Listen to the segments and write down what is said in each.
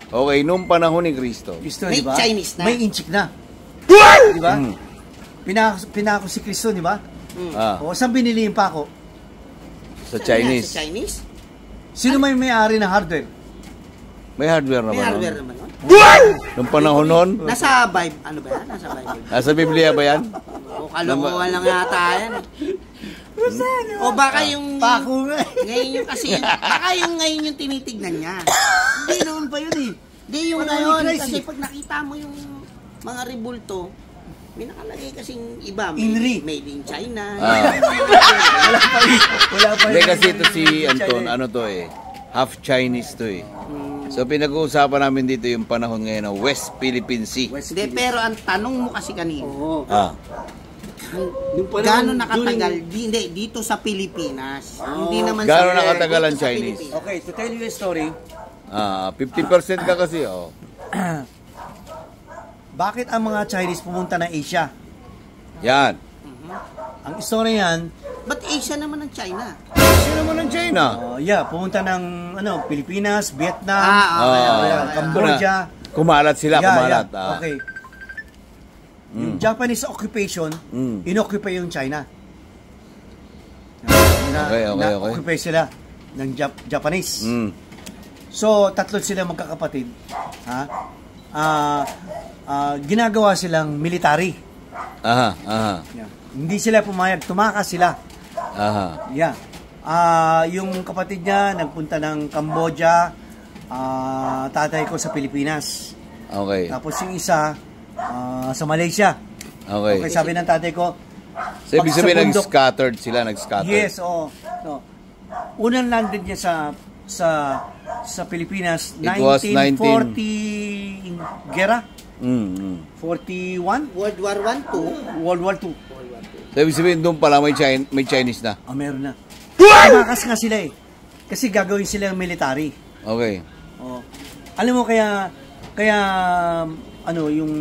Okay, nung panahon ni Kristo. May diba? Chinese na. May inchik na. Di ba? Pinako si Kristo, di ba? O, saan binili yung pako? Sa Chinese. Sa Chinese? Sino may-ari ng hardware? May hardware naman. May hardware naman. Nung panahon nun? Nasa Bible. Ano ba yan? Nasa Bible. Nasa Biblia ba yan? O, kalokohan lang yata yan. O baka yung... Pako nga. Ngayon yung kasi... Baka yung ngayon yung tinitignan niya. Hindi naman pa yun eh. Hindi yung ngayon. Kasi pag nakita mo yung mga rebulto, may nakalagay kasing iba. Inri. Made in China. Wala pa yun. Hindi kasi ito si Anton, ano to eh. Half Chinese to eh. So pinag-uusapan namin dito yung panahon ngayon ng West Philippine Sea. Hindi, pero ang tanong mo kasi kanina. Gano'n nakatagal? Hindi, dito sa Pilipinas. Hindi naman Gano'n sa... nakatagal ang Chinese? Okay, to tell you a story. 50% ka kasi, oh. Bakit ang mga Chinese pumunta ng Asia? Yan. Ang istorya yan, Ba't Asia naman ng China? Sino naman ng China? pumunta ng Pilipinas, Vietnam, Okay. Cambodia. Kumalat sila, kumalat. Okay. Yung Japanese occupation, inoccupy yung China. Okay. Occupy sila ng Japanese. So, tatlo sila magkakapatid. Ginagawa silang military. Hindi sila pumayag, tumakas sila. Yung kapatid niya nagpunta ng Cambodia, tatay ko sa Pilipinas. Okay. Tapos yung isa sa Malaysia. Okay, sabi ng tatay ko, so, ibig sabihin nag-scattered sila, nag-scattered. Yes, unang landed niya sa Pilipinas, 1940 gera. 41? World War I, World War II. So, ibig sabihin doon pala may Chinese na. Meron na. Tumakas nga sila eh. Kasi gagawin sila yung military. Okay. Alam mo kaya yung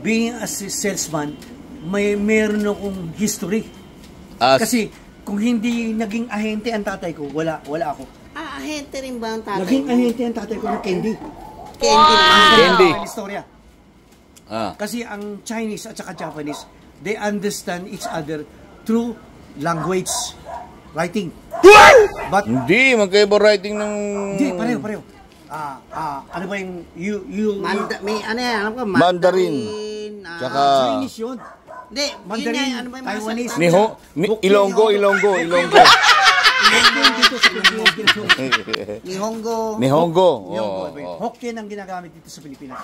being a salesman, meron akong history. Kasi kung hindi naging ahente ang tatay ko, wala ako. Ahente rin ba ang tatay Naging mo? ahente ang tatay ko ng candy. Candy naman. Candy. Istorya. Kasi ang Chinese at saka Japanese, they understand each other through language, writing. But hindi, magkaiba writing ng... Hindi, pareho. Ano ba yung May ano yan, alam ko, Mandarin. Tsaka... Chinese yun. Hindi, Mandarin, yun yan, ano ba yung Taiwanese. Ilonggo. Nihongo. Hokkien ang ginagamit dito sa Pilipinas.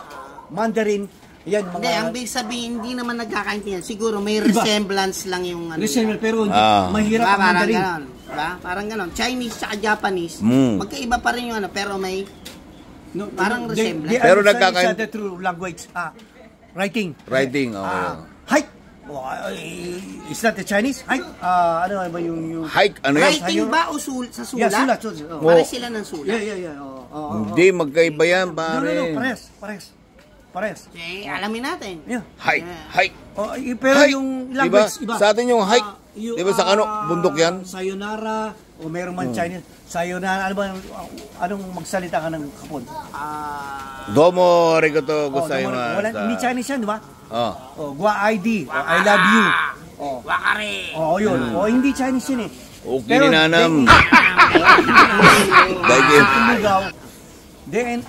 Mandarin, yan mga... Hindi, ang big sabihin, hindi naman nagkakaintindihan. Siguro may resemblance lang yung ano. Resemblance, pero mahirap ang parang Mandarin. ganon. Diba? Parang ganon. Chinese at Japanese, magkaiba pa rin yung ano, pero may parang resemblance. Pero nagkakaintindihan through language, writing. Writing, Hike. Is that the Chinese? Hike? Ano ba yung... Hike, ano yan? Writing ba o sa sulat? Yeah, sulat. Pare sila ng sulat. Yeah. Hindi, magkaiba yan, pare. No, pares. Okay, alamin natin. Yeah. Hike. Pero yung language, iba. Sa atin yung hike, di ba sa bundok yan? Sayonara, o meron man Chinese. Sayonara, anong magsalita ka ng Hapon? Domo arigato gozaimasu. Hindi Chinese yan, di ba? Gua ID, I love you. Wakare. Yun. Hindi Chinese yun eh. Okay, ninanam.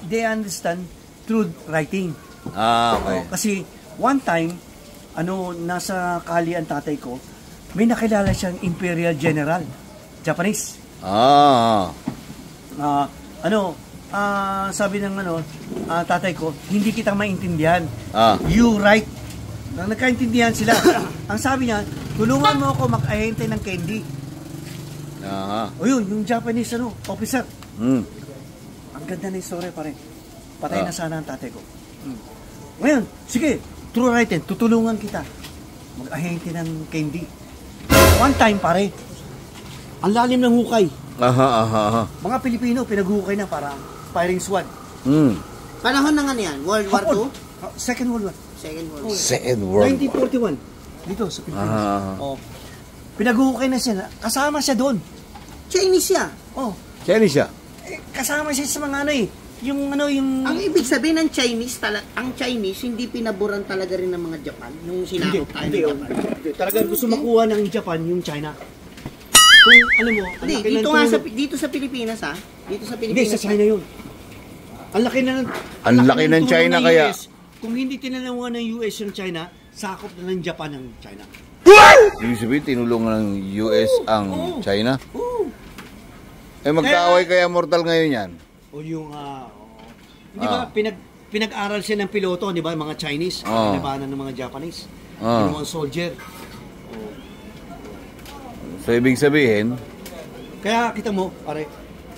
They understand through writing. Okay. Kasi one time, nasa Kali ang tatay ko, may nakilala siyang Imperial General, Japanese. Sabi ng tatay ko, hindi kita maintindihan. You write. Nagkaintindihan sila. Ang sabi niya, tulungan mo ako mag-ahente ng candy. Yun, yung Japanese officer. Ang ganda na yung story, pare. Patay na sana ang tatay ko. Ngayon, sige, true writing, tutulungan kita. Mag-ahente ng candy. One time, pare, ang lalim ng hukay. Mga Pilipino, pinag-hukay na para firing squad. Panahon na nga yan, World War II? Second World War. Second World War. 1941. Dito sa Pilipinas. Pinag-hukay na siya. Kasama siya doon. Chinese siya. Chinese siya. kasama siya sa mga ano eh. Yung Ang ibig sabihin ng Chinese, ang Chinese hindi pinaboran talaga rin ng mga Japan. Yung sinakop tayo ng Japan. Talagang gusto makuha ng Japan yung China. Kung ano mo, Hindi, dito sa Pilipinas ha. Dito sa Hindi, Pilipinas. sa China yun. Ang laki ng Ang laki ng China tulong ng kaya. US. Kung hindi tinulungan ng US yung China, sakop na ng Japan ang China. Ibig sabihin, tinulungan ng US ang China. Oo. Eh, magkaaway kaya mortal ngayon yan? O yung, hindi ba, pinag-aral siya ng piloto, di ba, mga Chinese, pinabanan ng mga Japanese, yung mga soldier. So, ibig sabihin, Kaya, kita mo, pare,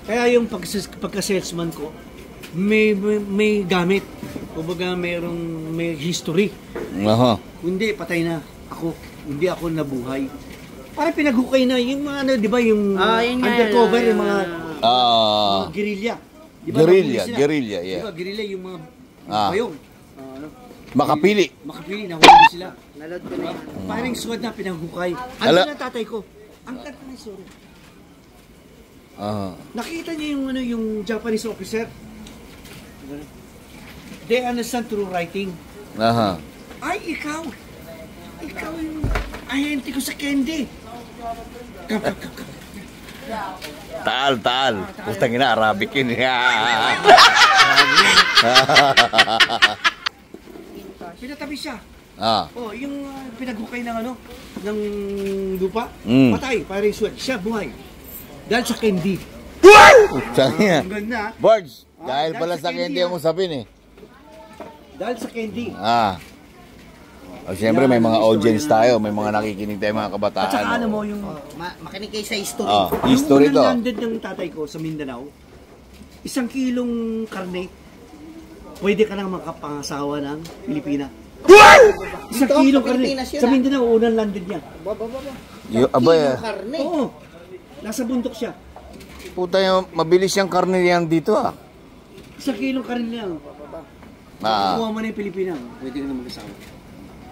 kaya yung pagka-salesman ko, may gamit. Kumbaga, may history. aha. Hindi, patay na ako. Hindi ako nabuhay. Para pinaghukay na yung mga ano, di ba, yung yun nga, undercover, yung mga guerrilla. Di ba, Guerrilla, nahuli sila? guerrilla, yeah. Di ba, guerrilla yung mga bayong. Makapili. Makapili, nahuli sila. Nalad ko Di na ba? yan. Parang sword na pinanghukay. Ano Ala- na tatay ko? Ang ganda ng story. Aha. Nakita niyo yung ano yung Japanese officer? They understand through writing. Aha. Ay, ikaw yung ahente ko sa candy. Taal. Putang ina, Arabic yun. Pinatabi siya. Ah. Oh, yung pinaghukay ng ano, ng lupa, Mm. patay, parang sword. Siya buhay. Dahil sa candy. Putang ina. Ang ganda. Boards, dahil dahil pala sa sa candy candy, ang usapin eh. Dahil sa candy. Ah. O, siyempre may mga audience tayo, may mga nakikinig tayo mga kabataan. At saka ano mo yung Makinig kayo sa history. Ah, history yung to. unang landed ng tatay ko sa Mindanao, 1 kilong karne, pwede ka nang makapangasawa ng Pilipina. 1 Dito, kilong sa karne. Pilipinas yun, Sa ah. Mindanao, unang landed niya. Abay, Kilo karne. Oo. Nasa bundok siya. puta yung mabilis yung karne yan dito ah. 1 kilong karne lang. Ah. Kuha mo na yung Pilipina, pwede ka na mag-asawa.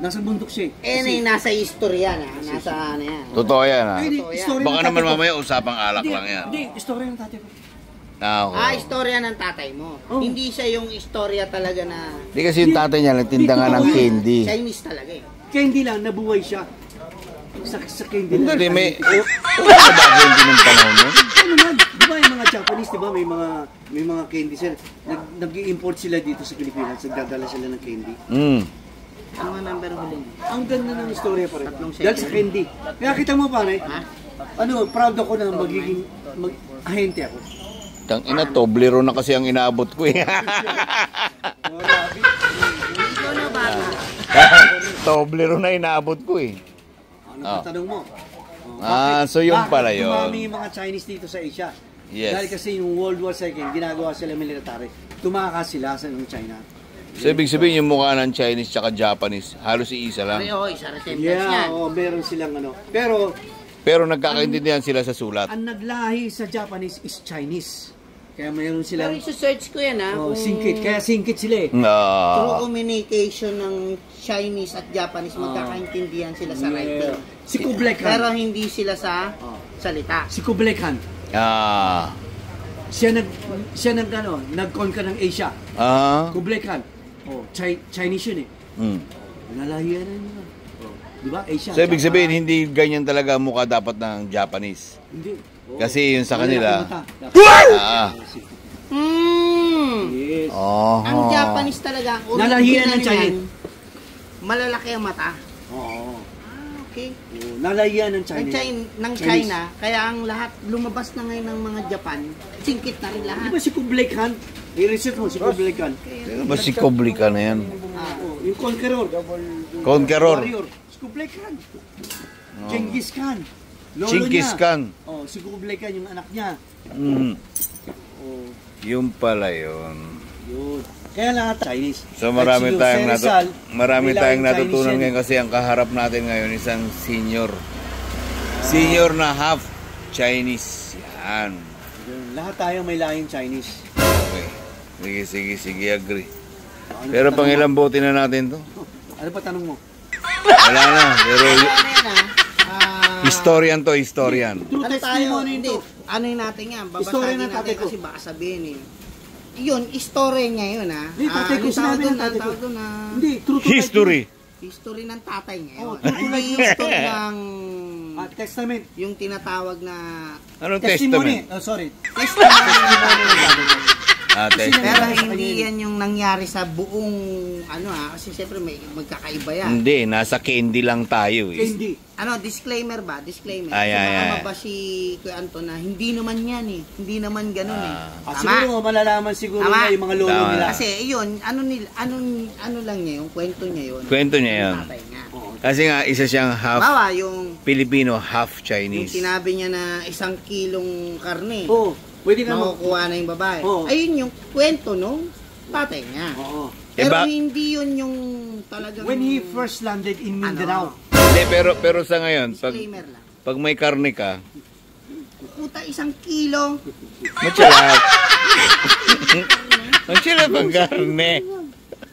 Nasa bundok siya. Nasa history yan ha. Nasa ano yan. Totoo yan ah. Hindi, Totoo yan. story Baka ng naman tatay ko. mamaya usapang alak lang yan. Hindi, story ng tatay ko. Ah, okay. Istorya ng tatay mo. Oh. Hindi siya yung istorya talaga na Hindi kasi yung tatay niya nagtinda nga ng candy. Chinese talaga eh. Candy lang, nabuhay siya. Sa candy lang. Hindi, may... Ano ba candy ng panahon nun? Ano man, di ba yung mga Japanese, di ba may mga candy sila. Nag-i-import sila dito sa Pilipinas, nagdadala sila ng candy. Ano nga number huli? Ang ganda ng istorya pa rin. Tatlong Dahil sa candy. Kaya kita mo pare, Ha? proud ako na magiging ahente ako. Tang ina, Toblerone na kasi ang inaabot ko eh. Ikaw na bata. Toblerone na inaabot ko eh. Ano ang tanong mo? So yun pala yun. Tumami yung mga Chinese dito sa Asia. Yes. Dahil kasi yung World War II, ginagawa sila military. Tumakas sila sa China. So ibig sabihin yung mukha ng Chinese tsaka Japanese, halos iisa lang. Pareho, isa resemblance yan. Meron silang ano. Pero nagkakaintindihan sila sa sulat. Ang naglahi sa Japanese is Chinese. Kaya mayroon Pero silang isa-search ko yan ha. kung singkit. Kaya singkit sila eh. Through communication ng Chinese at Japanese, magkakaintindihan sila sa writing. Si Kublai Khan. Pero hindi sila sa salita. Si Kublai Khan. Siya nag-conquer ng Asia. Kublai Khan. Chinese yun eh. Nalahiyan na yun. Di ba? Asia. So ibig sabihin hindi ganyan talaga ang mukha dapat ng Japanese. Hindi. Kasi yun sa kanila. Yes. Ang Japanese talaga, Nalahiyan ng Chinese. Malalaki ang mata. Oo. Okay. Nalahiyan ng Ng Chinese. China, kaya ang lahat lumabas na ngayon ng mga Japan, singkit na rin Di lahat. ba si Kublai Khan? I-research mo si Kublai Khan. Ano ba si Kublai Khan na yan? Yung Conqueror. Conqueror. Warrior. Si Kublai Khan. Genghis Khan. Lolo Genghis niya. Khan. Si Kublai Khan, yung anak niya. Yung pala yun. Yun. Kaya lahat Chinese. So marami tayong Chinese natutunan yan. ngayon kasi ang kaharap natin ngayon isang senior. Senior na half Chinese. Yan. Yun. Lahat tayo may lahing Chinese. Okay. Sige, agree. Pero pang ilang bote na natin to? Ano pa tanong mo? Wala na. Pero Ano yan Historian to, historian. True Ano tayo? testimony Hindi. ito. Ano yung natin yan? Story Babasagin ng tatay natin ko. kasi baka sabihin eh. Yun, story niya yun ha. Hindi, tatay ko sinabi ng tatay ko. Hindi, true to life History. History ng tatay niya Oh, yun. true to life Hindi yun. history ng yun. Testament. yung tinatawag na Anong Testimony. testament? Oh, sorry. testimony. Kasi Pero nangyari sa hindi kanya yan yung nangyari sa buong kasi siyempre may magkakaiba yan. Hindi, nasa candy lang tayo eh. Hindi. Disclaimer ba? Disclaimer. Ay, Kasi ay, baka ay. mabasi Kuya Anton na hindi naman yan eh. Hindi naman ganun eh. Siguro malalaman siguro Tama. na yung mga lolo Tama. nila. Kasi yun, ano lang niya yung kwento niya yun. Kwento niya Yung yun. tatay niya. Kasi nga, isa siyang half Bawa yung Filipino, half yung Chinese. sinabi niya na 1 kilong karne. Oo. Pwede ka Makukuha na yung babae. Oo. Ayun yung kwento nung tatay niya. Oo. Pero Iba- hindi yun yung talagang... When he first landed in Mindanao. Hindi, pero sa ngayon, Disclaimer lang. pag may karne ka, Puta, 1 kilo. matyalat. Matyalat ang karne.